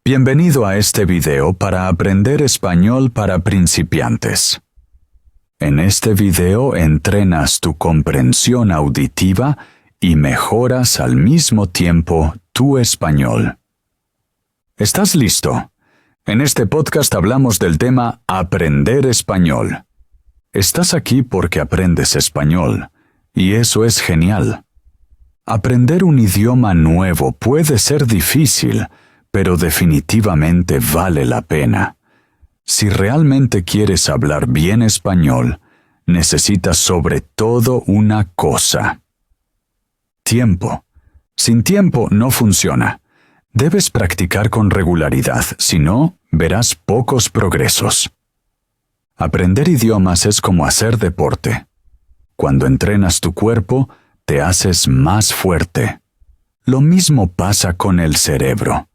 Bienvenido a este video para aprender español para principiantes. En este video entrenas tu comprensión auditiva y mejoras al mismo tiempo tu español. ¿Estás listo? En este podcast hablamos del tema Aprender español. Estás aquí porque aprendes español, y eso es genial. Aprender un idioma nuevo puede ser difícil, pero definitivamente vale la pena. Si realmente quieres hablar bien español, necesitas sobre todo una cosa: tiempo. Sin tiempo no funciona. Debes practicar con regularidad, si no, verás pocos progresos. Aprender idiomas es como hacer deporte. Cuando entrenas tu cuerpo, te haces más fuerte. Lo mismo pasa con el cerebro.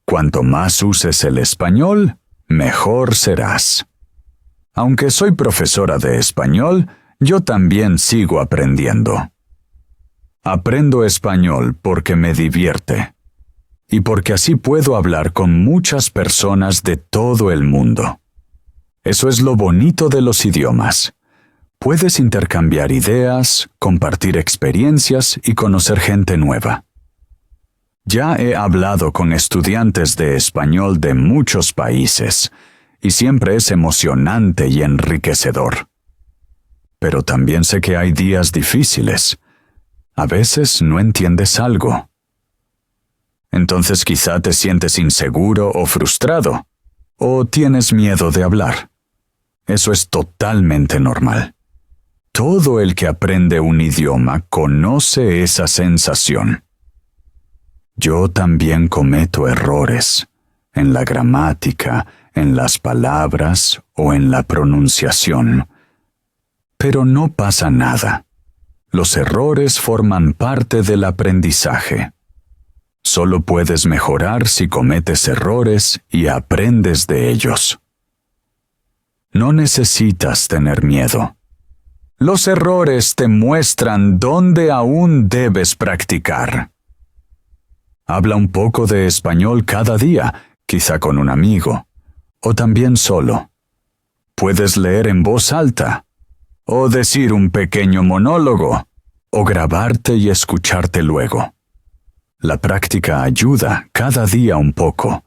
Cuanto más uses el español, mejor serás. Aunque soy profesora de español, yo también sigo aprendiendo. Aprendo español porque me divierte, y porque así puedo hablar con muchas personas de todo el mundo. Eso es lo bonito de los idiomas. Puedes intercambiar ideas, compartir experiencias y conocer gente nueva. Ya he hablado con estudiantes de español de muchos países, y siempre es emocionante y enriquecedor. Pero también sé que hay días difíciles. A veces no entiendes algo. Entonces quizá te sientes inseguro o frustrado, o tienes miedo de hablar. Eso es totalmente normal. Todo el que aprende un idioma conoce esa sensación. Yo también cometo errores, en la gramática, en las palabras o en la pronunciación. Pero no pasa nada. Los errores forman parte del aprendizaje. Solo puedes mejorar si cometes errores y aprendes de ellos. No necesitas tener miedo. Los errores te muestran dónde aún debes practicar. Habla un poco de español cada día, quizá con un amigo, o también solo. Puedes leer en voz alta, o decir un pequeño monólogo, o grabarte y escucharte luego. La práctica ayuda cada día un poco.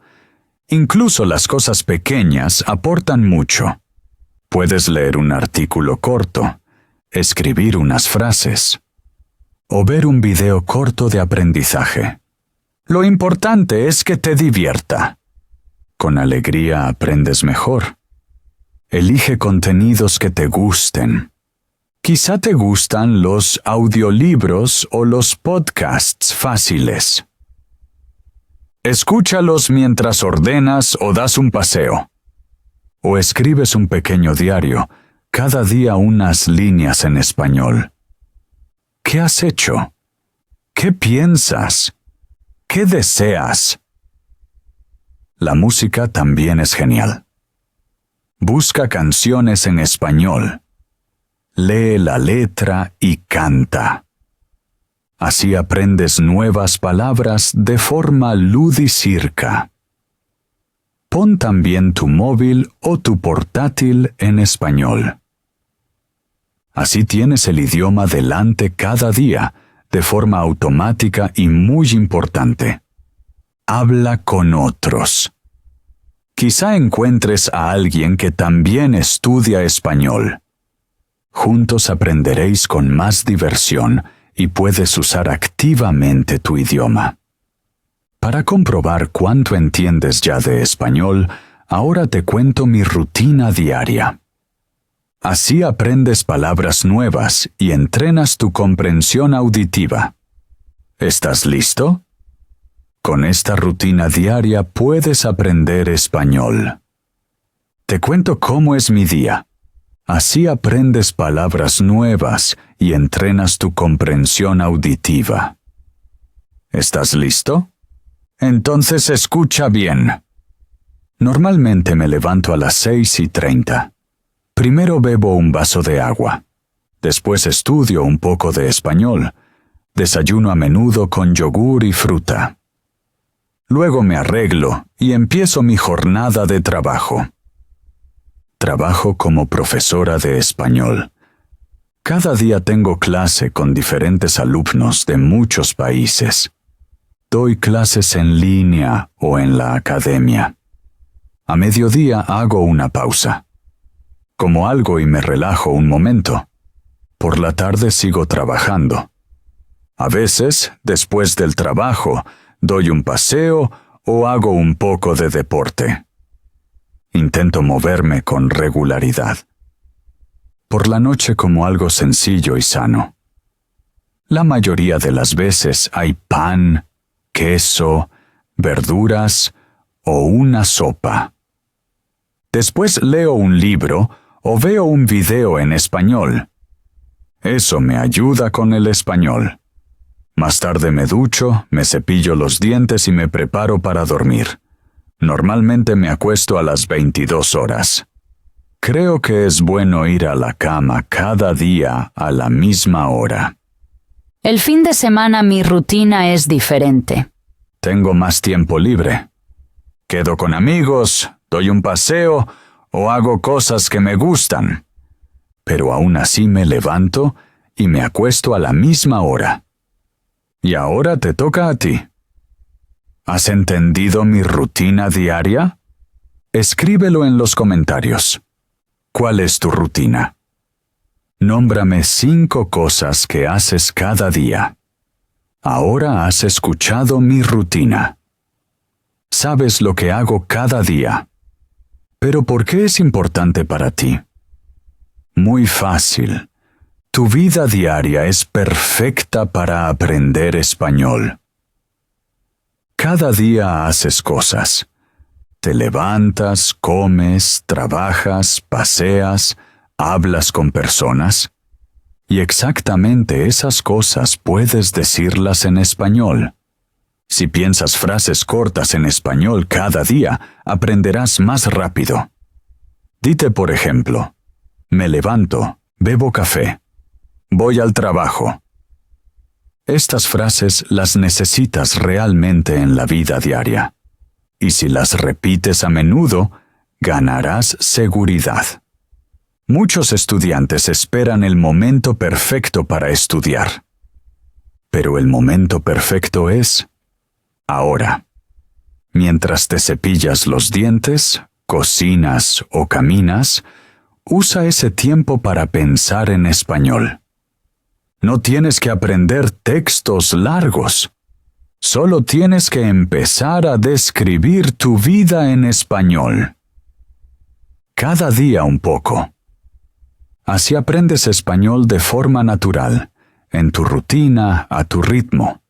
Incluso las cosas pequeñas aportan mucho. Puedes leer un artículo corto, escribir unas frases, o ver un video corto de aprendizaje. Lo importante es que te divierta. Con alegría aprendes mejor. Elige contenidos que te gusten. Quizá te gustan los audiolibros o los podcasts fáciles. Escúchalos mientras ordenas o das un paseo. O escribes un pequeño diario, cada día unas líneas en español. ¿Qué has hecho? ¿Qué piensas? ¿Qué deseas? La música también es genial. Busca canciones en español. Lee la letra y canta. Así aprendes nuevas palabras de forma ludicirca. Pon también tu móvil o tu portátil en español. Así tienes el idioma delante cada día, de forma automática y muy importante. Habla con otros. Quizá encuentres a alguien que también estudia español. Juntos aprenderéis con más diversión y puedes usar activamente tu idioma. Para comprobar cuánto entiendes ya de español, ahora te cuento mi rutina diaria. Así aprendes palabras nuevas y entrenas tu comprensión auditiva. ¿Estás listo? Con esta rutina diaria puedes aprender español. Te cuento cómo es mi día. Así aprendes palabras nuevas y entrenas tu comprensión auditiva. ¿Estás listo? Entonces escucha bien. Normalmente me levanto a las 6:30. Primero bebo un vaso de agua. Después estudio un poco de español. Desayuno a menudo con yogur y fruta. Luego me arreglo y empiezo mi jornada de trabajo. Trabajo como profesora de español. Cada día tengo clase con diferentes alumnos de muchos países. Doy clases en línea o en la academia. A mediodía hago una pausa. Como algo y me relajo un momento. Por la tarde sigo trabajando. A veces, después del trabajo, doy un paseo o hago un poco de deporte. Intento moverme con regularidad. Por la noche como algo sencillo y sano. La mayoría de las veces hay pan, queso, verduras o una sopa. Después leo un libro o veo un video en español. Eso me ayuda con el español. Más tarde me ducho, me cepillo los dientes y me preparo para dormir. Normalmente me acuesto a las 22 horas. Creo que es bueno ir a la cama cada día a la misma hora. El fin de semana mi rutina es diferente. Tengo más tiempo libre. Quedo con amigos, doy un paseo o hago cosas que me gustan. Pero aún así me levanto y me acuesto a la misma hora. Y ahora te toca a ti. ¿Has entendido mi rutina diaria? Escríbelo en los comentarios. ¿Cuál es tu rutina? Nómbrame 5 cosas que haces cada día. Ahora has escuchado mi rutina. Sabes lo que hago cada día. Pero ¿por qué es importante para ti? Muy fácil. Tu vida diaria es perfecta para aprender español. Cada día haces cosas. Te levantas, comes, trabajas, paseas, hablas con personas. Y exactamente esas cosas puedes decirlas en español. Si piensas frases cortas en español cada día, aprenderás más rápido. Dite, por ejemplo, me levanto, bebo café. Voy al trabajo. Estas frases las necesitas realmente en la vida diaria. Y si las repites a menudo, ganarás seguridad. Muchos estudiantes esperan el momento perfecto para estudiar. Pero el momento perfecto es ahora. Mientras te cepillas los dientes, cocinas o caminas, usa ese tiempo para pensar en español. No tienes que aprender textos largos. Solo tienes que empezar a describir tu vida en español. Cada día un poco. Así aprendes español de forma natural, en tu rutina, a tu ritmo.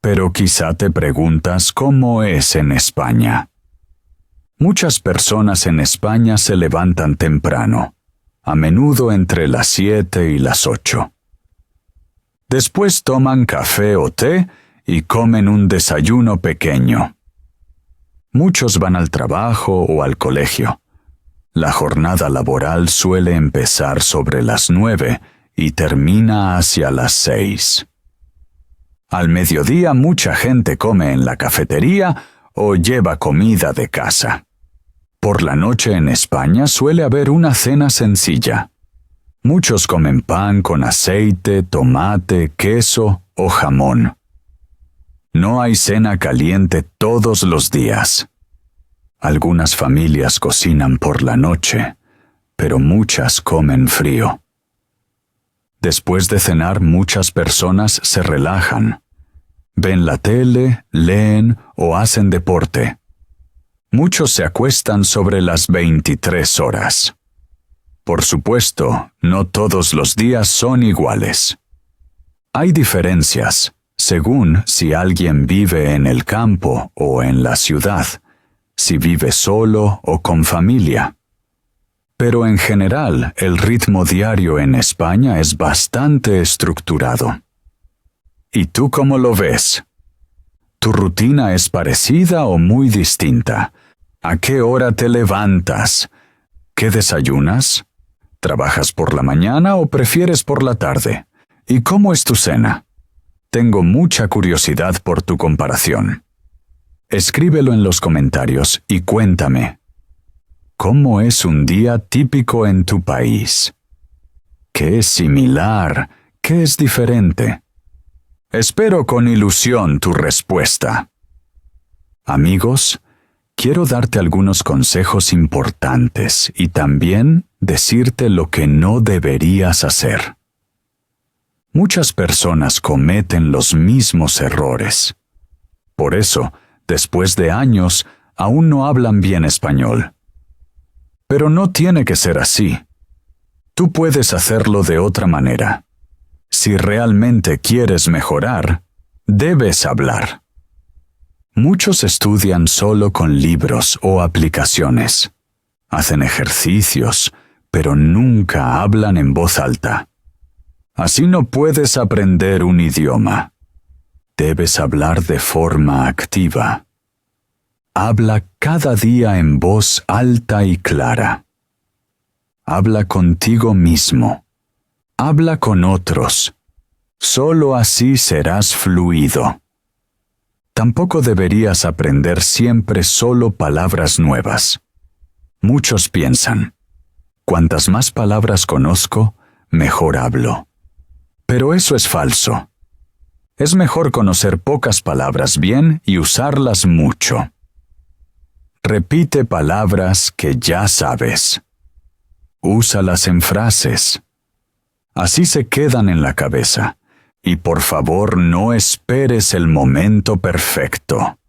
Pero quizá te preguntas cómo es en España. Muchas personas en España se levantan temprano, a menudo entre las 7 y las 8. Después toman café o té y comen un desayuno pequeño. Muchos van al trabajo o al colegio. La jornada laboral suele empezar sobre las 9 y termina hacia las 6. Al mediodía mucha gente come en la cafetería o lleva comida de casa. Por la noche en España suele haber una cena sencilla. Muchos comen pan con aceite, tomate, queso o jamón. No hay cena caliente todos los días. Algunas familias cocinan por la noche, pero muchas comen frío. Después de cenar, muchas personas se relajan. Ven la tele, leen o hacen deporte. Muchos se acuestan sobre las 23 horas. Por supuesto, no todos los días son iguales. Hay diferencias, según si alguien vive en el campo o en la ciudad, si vive solo o con familia. Pero en general, el ritmo diario en España es bastante estructurado. ¿Y tú cómo lo ves? ¿Tu rutina es parecida o muy distinta? ¿A qué hora te levantas? ¿Qué desayunas? ¿Trabajas por la mañana o prefieres por la tarde? ¿Y cómo es tu cena? Tengo mucha curiosidad por tu comparación. Escríbelo en los comentarios y cuéntame. ¿Cómo es un día típico en tu país? ¿Qué es similar? ¿Qué es diferente? Espero con ilusión tu respuesta. Amigos, quiero darte algunos consejos importantes y también decirte lo que no deberías hacer. Muchas personas cometen los mismos errores. Por eso, después de años, aún no hablan bien español. Pero no tiene que ser así. Tú puedes hacerlo de otra manera. Si realmente quieres mejorar, debes hablar. Muchos estudian solo con libros o aplicaciones. Hacen ejercicios, pero nunca hablan en voz alta. Así no puedes aprender un idioma. Debes hablar de forma activa. Habla cada día en voz alta y clara. Habla contigo mismo. Habla con otros. Solo así serás fluido. Tampoco deberías aprender siempre solo palabras nuevas. Muchos piensan, cuantas más palabras conozco, mejor hablo. Pero eso es falso. Es mejor conocer pocas palabras bien y usarlas mucho. Repite palabras que ya sabes. Úsalas en frases. Así se quedan en la cabeza. Y por favor, no esperes el momento perfecto.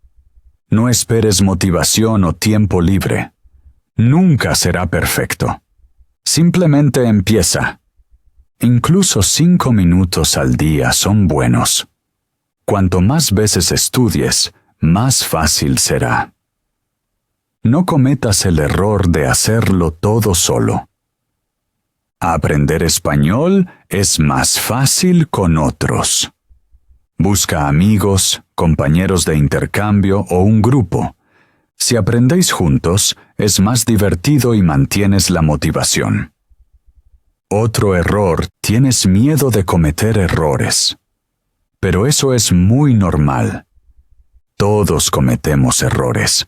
No esperes motivación o tiempo libre. Nunca será perfecto. Simplemente empieza. Incluso 5 minutos al día son buenos. Cuanto más veces estudies, más fácil será. No cometas el error de hacerlo todo solo. Aprender español es más fácil con otros. Busca amigos, compañeros de intercambio o un grupo. Si aprendéis juntos, es más divertido y mantienes la motivación. Otro error, tienes miedo de cometer errores. Pero eso es muy normal. Todos cometemos errores.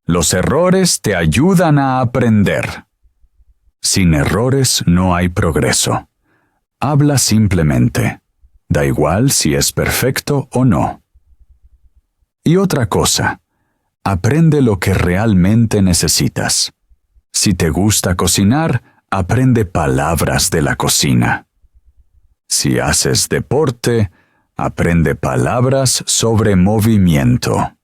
Los errores te ayudan a aprender. Sin errores no hay progreso. Habla simplemente. Da igual si es perfecto o no. Y otra cosa, aprende lo que realmente necesitas. Si te gusta cocinar, aprende palabras de la cocina. Si haces deporte, aprende palabras sobre movimiento.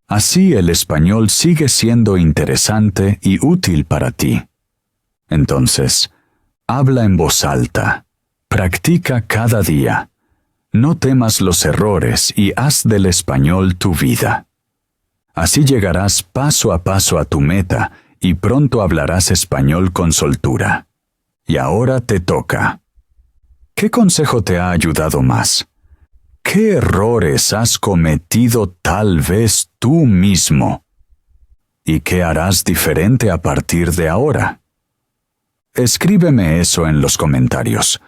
Así el español sigue siendo interesante y útil para ti. Entonces, habla en voz alta. Practica cada día. No temas los errores y haz del español tu vida. Así llegarás paso a paso a tu meta y pronto hablarás español con soltura. Y ahora te toca. ¿Qué consejo te ha ayudado más? ¿Qué errores has cometido tal vez tú mismo? ¿Y qué harás diferente a partir de ahora? Escríbeme eso en los comentarios.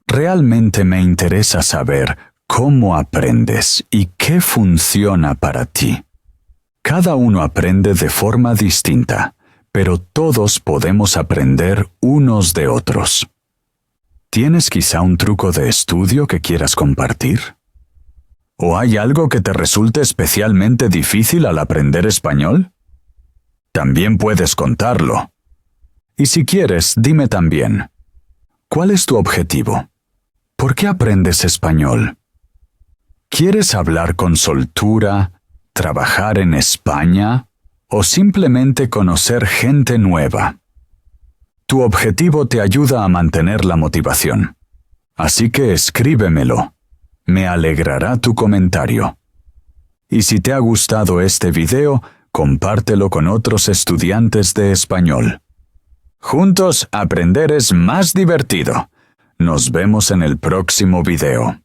Realmente me interesa saber cómo aprendes y qué funciona para ti. Cada uno aprende de forma distinta, pero todos podemos aprender unos de otros. ¿Tienes quizá un truco de estudio que quieras compartir? ¿O hay algo que te resulte especialmente difícil al aprender español? También puedes contarlo. Y si quieres, dime también, ¿cuál es tu objetivo? ¿Por qué aprendes español? ¿Quieres hablar con soltura, trabajar en España o simplemente conocer gente nueva? Tu objetivo te ayuda a mantener la motivación. Así que escríbemelo. Me alegrará tu comentario. Y si te ha gustado este video, compártelo con otros estudiantes de español. Juntos aprender es más divertido. Nos vemos en el próximo video.